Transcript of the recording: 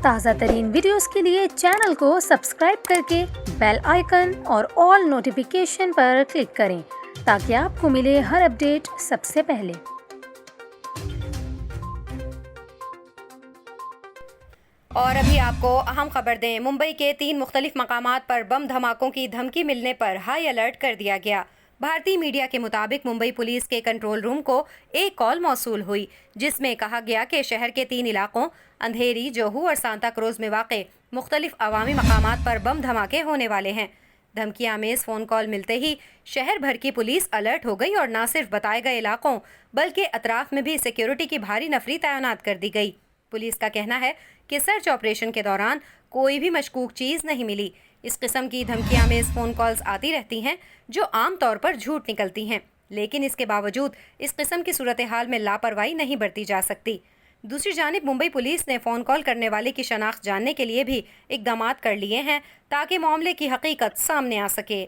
تازہ ترین ویڈیوز کے لیے چینل کو سبسکرائب کر کے بیل آئیکن اور آل نوٹیفیکیشن پر کلک کریں تاکہ آپ کو ملے ہر اپڈیٹ سب سے پہلے۔ اور ابھی آپ کو اہم خبر دیں، ممبئی کے 3 مختلف مقامات پر بم دھماکوں کی دھمکی ملنے پر ہائی الرٹ کر دیا گیا۔ بھارتی میڈیا کے مطابق ممبئی پولیس کے کنٹرول روم کو ایک کال موصول ہوئی جس میں کہا گیا کہ شہر کے 3 علاقوں اندھیری، جوہو اور سانتا کروز میں واقع مختلف عوامی مقامات پر بم دھماکے ہونے والے ہیں۔ دھمکی آمیز فون کال ملتے ہی شہر بھر کی پولیس الرٹ ہو گئی اور نہ صرف بتائے گئے علاقوں بلکہ اطراف میں بھی سیکیورٹی کی بھاری نفری تعینات کر دی گئی۔ پولیس کا کہنا ہے کہ سرچ آپریشن کے دوران کوئی بھی مشکوک چیز نہیں ملی۔ اس قسم کی دھمکی آمیز فون کالز آتی رہتی ہیں جو عام طور پر جھوٹ نکلتی ہیں، لیکن اس کے باوجود اس قسم کی صورتحال میں لاپرواہی نہیں برتی جا سکتی۔ دوسری جانب ممبئی پولیس نے فون کال کرنے والے کی شناخت جاننے کے لیے بھی اقدامات کر لیے ہیں تاکہ معاملے کی حقیقت سامنے آ سکے۔